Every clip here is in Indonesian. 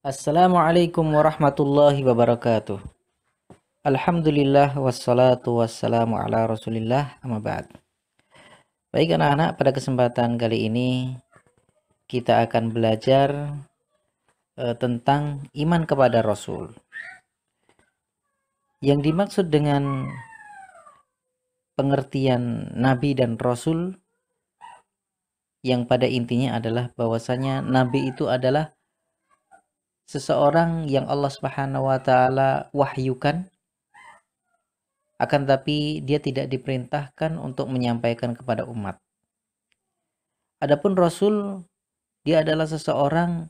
Assalamualaikum warahmatullahi wabarakatuh. Alhamdulillah wassalatu wassalamu ala rasulillah amma ba'd. Baik anak-anak, pada kesempatan kali ini kita akan belajar tentang iman kepada Rasul. Yang dimaksud dengan pengertian Nabi dan Rasul yang pada intinya adalah bahwasanya Nabi itu adalah seseorang yang Allah Subhanahu wa taala wahyukan, akan tapi dia tidak diperintahkan untuk menyampaikan kepada umat. Adapun Rasul, dia adalah seseorang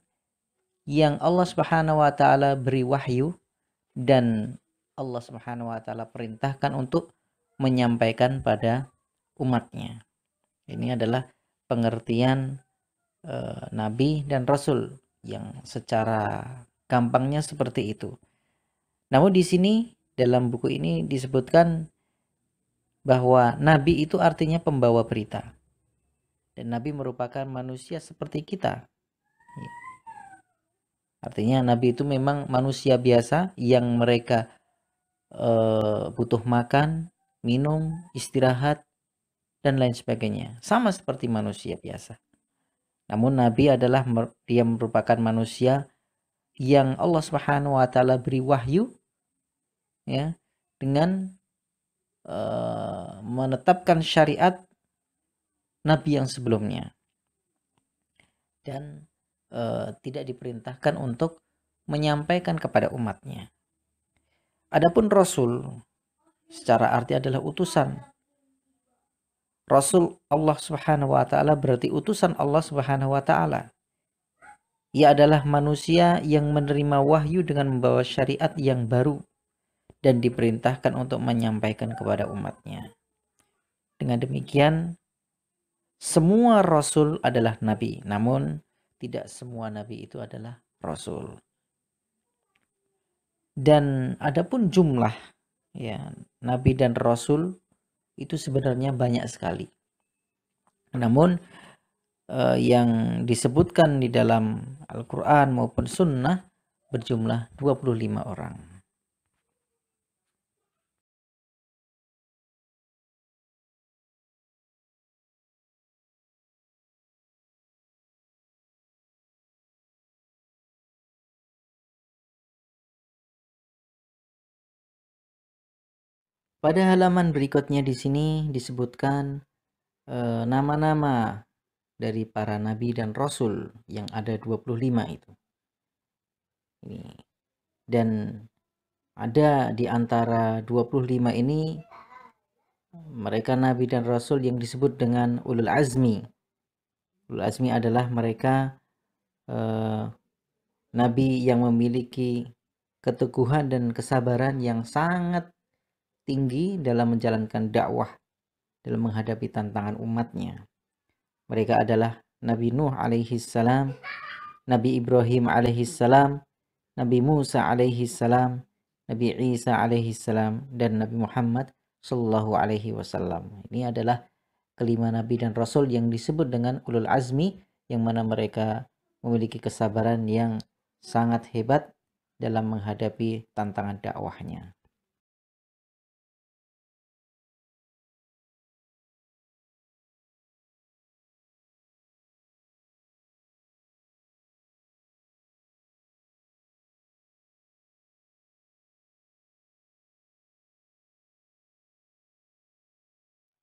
yang Allah Subhanahu wa taala beri wahyu dan Allah Subhanahu wa taala perintahkan untuk menyampaikan pada umatnya. Ini adalah pengertian nabi dan rasul yang secara gampangnya seperti itu. Namun di sini dalam buku ini disebutkan bahwa nabi itu artinya pembawa berita. Dan nabi merupakan manusia seperti kita. Artinya nabi itu memang manusia biasa yang mereka butuh makan, minum, istirahat, dan lain sebagainya. Sama seperti manusia biasa. Namun nabi adalah dia merupakan manusia yang Allah Subhanahu wa taala beri wahyu ya dengan menetapkan syariat nabi yang sebelumnya. Dan tidak diperintahkan untuk menyampaikan kepada umatnya. Adapun Rasul secara arti adalah utusan. Rasul Allah Subhanahu wa taala berarti utusan Allah Subhanahu wa taala. Ia adalah manusia yang menerima wahyu dengan membawa syariat yang baru dan diperintahkan untuk menyampaikan kepada umatnya. Dengan demikian, semua Rasul adalah Nabi, namun tidak semua Nabi itu adalah Rasul. Dan adapun jumlah ya Nabi dan Rasul itu sebenarnya banyak sekali. Namun yang disebutkan di dalam Al-Quran maupun Sunnah berjumlah 25 orang. Pada halaman berikutnya di sini disebutkan nama-nama dari para nabi dan rasul yang ada 25 itu. Ini. Dan ada di antara 25 ini mereka nabi dan rasul yang disebut dengan ulul azmi. Ulul azmi adalah mereka nabi yang memiliki keteguhan dan kesabaran yang sangat tinggi dalam menjalankan dakwah dalam menghadapi tantangan umatnya. Mereka adalah Nabi Nuh alaihi salam, Nabi Ibrahim alaihi salam, Nabi Musa alaihi salam, Nabi Isa alaihi salam, dan Nabi Muhammad sallallahu alaihi wasallam. Ini adalah kelima nabi dan rasul yang disebut dengan ulul azmi, yang mana mereka memiliki kesabaran yang sangat hebat dalam menghadapi tantangan dakwahnya.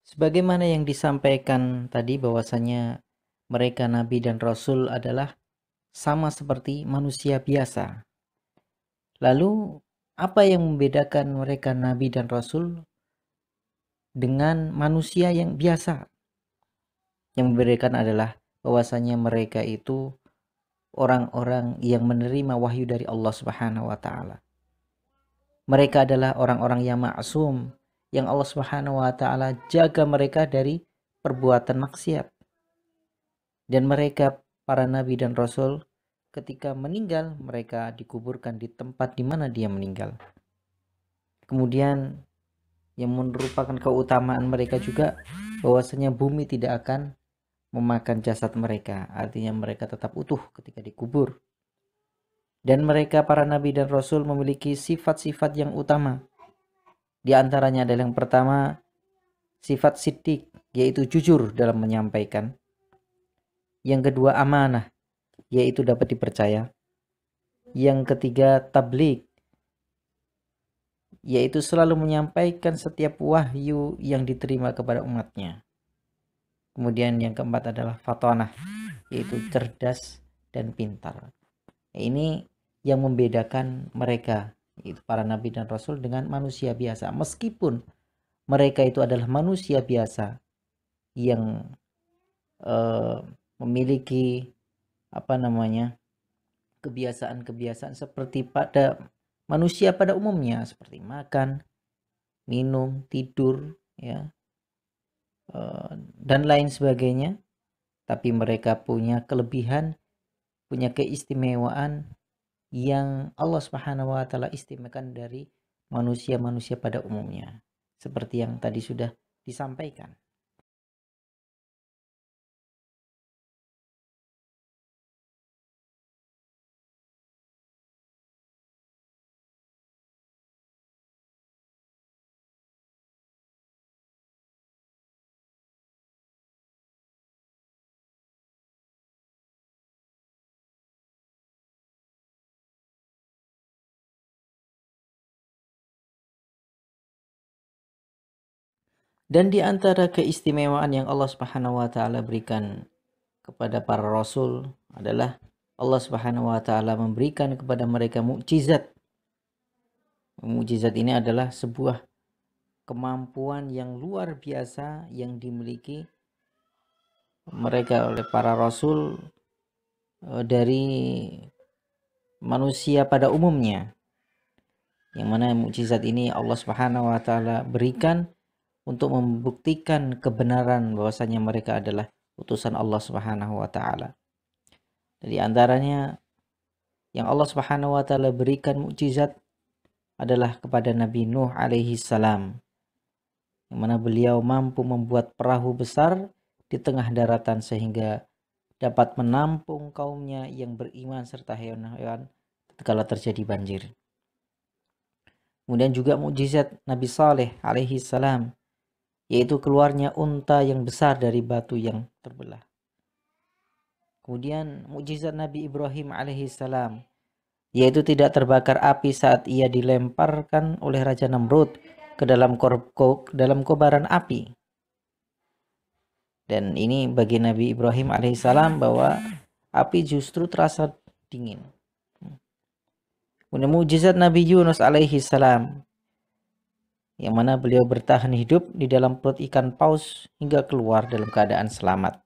Sebagaimana yang disampaikan tadi bahwasanya mereka nabi dan rasul adalah sama seperti manusia biasa. Lalu apa yang membedakan mereka nabi dan rasul dengan manusia yang biasa? Yang membedakan adalah bahwasanya mereka itu orang-orang yang menerima wahyu dari Allah Subhanahu wa taala. Mereka adalah orang-orang yang maksum, yang Allah Subhanahu wa taala jaga mereka dari perbuatan maksiat. Dan mereka para nabi dan rasul ketika meninggal mereka dikuburkan di tempat di mana dia meninggal. Kemudian yang merupakan keutamaan mereka juga bahwasanya bumi tidak akan memakan jasad mereka, artinya mereka tetap utuh ketika dikubur. Dan mereka para nabi dan rasul memiliki sifat-sifat yang utama. Di antaranya adalah yang pertama, sifat siddiq, yaitu jujur dalam menyampaikan. Yang kedua, amanah, yaitu dapat dipercaya. Yang ketiga, tabligh, yaitu selalu menyampaikan setiap wahyu yang diterima kepada umatnya. Kemudian yang keempat adalah fatonah, yaitu cerdas dan pintar. Ini yang membedakan mereka, yaitu para nabi dan rasul, dengan manusia biasa. Meskipun mereka itu adalah manusia biasa yang memiliki kebiasaan-kebiasaan seperti pada manusia pada umumnya, seperti makan, minum, tidur, ya, dan lain sebagainya. Tapi mereka punya kelebihan, punya keistimewaan yang Allah Subhanahu wa taala istimewakan dari manusia-manusia pada umumnya, seperti yang tadi sudah disampaikan. Dan di antara keistimewaan yang Allah Subhanahu wa taala berikan kepada para rasul adalah Allah Subhanahu wa taala memberikan kepada mereka mukjizat. Mukjizat ini adalah sebuah kemampuan yang luar biasa yang dimiliki mereka oleh para rasul dari manusia pada umumnya. Yang mana mukjizat ini Allah Subhanahu wa taala berikan untuk membuktikan kebenaran bahwasanya mereka adalah utusan Allah Subhanahu wa taala. Di antaranya yang Allah Subhanahu wa taala berikan mukjizat adalah kepada Nabi Nuh alaihi salam, yang mana beliau mampu membuat perahu besar di tengah daratan sehingga dapat menampung kaumnya yang beriman serta hewan-hewan tatkala terjadi banjir. Kemudian juga mukjizat Nabi Saleh alaihi salam, yaitu keluarnya unta yang besar dari batu yang terbelah. Kemudian mukjizat Nabi Ibrahim alaihi salam, yaitu tidak terbakar api saat ia dilemparkan oleh Raja Namrud ke dalam kobaran api. Dan ini bagi Nabi Ibrahim alaihissalam bahwa api justru terasa dingin. Kemudian mukjizat Nabi Yunus alaihissalam, yang mana beliau bertahan hidup di dalam perut ikan paus hingga keluar dalam keadaan selamat.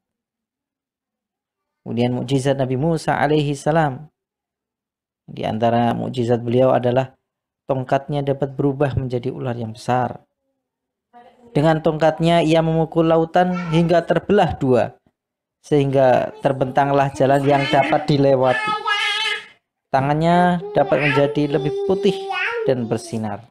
Kemudian mukjizat Nabi Musa alaihissalam, di antara mukjizat beliau adalah tongkatnya dapat berubah menjadi ular yang besar. Dengan tongkatnya ia memukul lautan hingga terbelah dua, sehingga terbentanglah jalan yang dapat dilewati. Tangannya dapat menjadi lebih putih dan bersinar.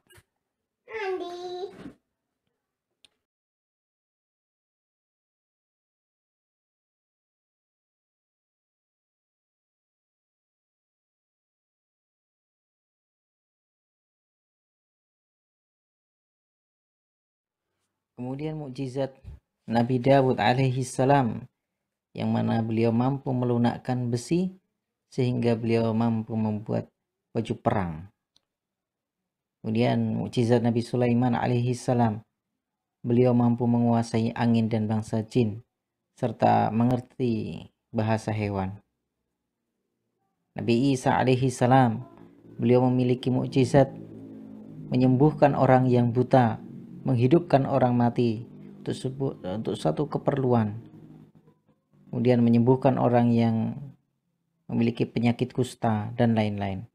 Kemudian mukjizat Nabi Dawud alaihi salam, yang mana beliau mampu melunakkan besi sehingga beliau mampu membuat baju perang. Kemudian mukjizat Nabi Sulaiman alaihi salam, beliau mampu menguasai angin dan bangsa jin serta mengerti bahasa hewan. Nabi Isa alaihi salam, beliau memiliki mukjizat menyembuhkan orang yang buta, menghidupkan orang mati untuk satu keperluan. Kemudian menyembuhkan orang yang memiliki penyakit kusta dan lain-lain.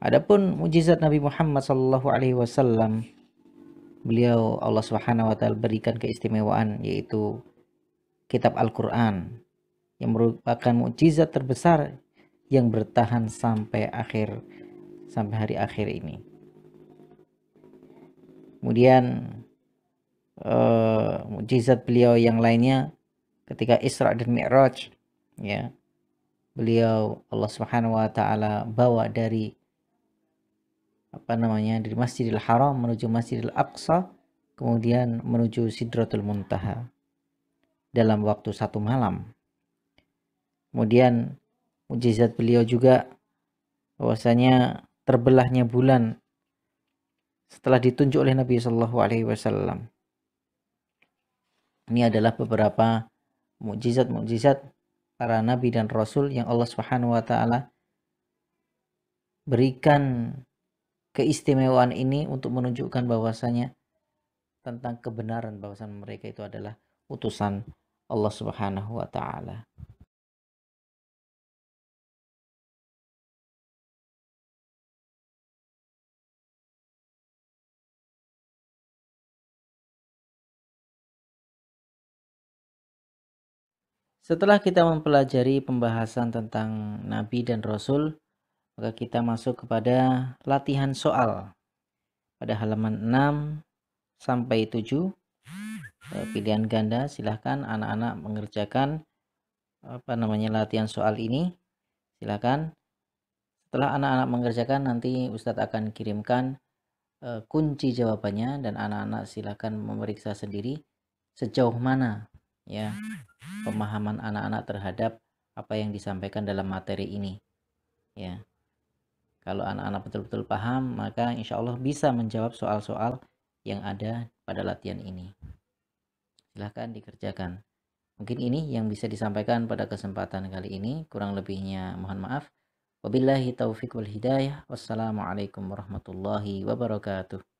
Adapun mukjizat Nabi Muhammad SAW, beliau Allah Subhanahu wa taala berikan keistimewaan, yaitu kitab Al-Qur'an yang merupakan mukjizat terbesar yang bertahan sampai hari akhir ini. Kemudian mukjizat beliau yang lainnya ketika Isra dan Mi'raj, ya, beliau Allah Subhanahu wa taala bawa dari dari Masjidil Haram menuju Masjidil Aqsa, kemudian menuju Sidratul Muntaha dalam waktu 1 malam. Kemudian mukjizat beliau juga bahwasanya terbelahnya bulan setelah ditunjuk oleh Nabi Shallallahu Alaihi Wasallam. Ini adalah beberapa mukjizat para nabi dan rasul yang Allah Subhanahu wa taala berikan keistimewaan ini untuk menunjukkan bahwasanya tentang kebenaran bahwasanya mereka itu adalah utusan Allah Subhanahu wa taala. Setelah kita mempelajari pembahasan tentang nabi dan rasul, maka kita masuk kepada latihan soal pada halaman 6 sampai 7. Pilihan ganda, silahkan anak-anak mengerjakan latihan soal ini. Silahkan. Setelah anak-anak mengerjakan, nanti Ustadz akan kirimkan kunci jawabannya dan anak-anak silahkan memeriksa sendiri sejauh mana ya pemahaman anak-anak terhadap apa yang disampaikan dalam materi ini. Ya, kalau anak-anak betul-betul paham, maka insya Allah bisa menjawab soal-soal yang ada pada latihan ini. Silahkan dikerjakan. Mungkin ini yang bisa disampaikan pada kesempatan kali ini. Kurang lebihnya mohon maaf. Wabillahi taufiq wal hidayah. Wassalamualaikum warahmatullahi wabarakatuh.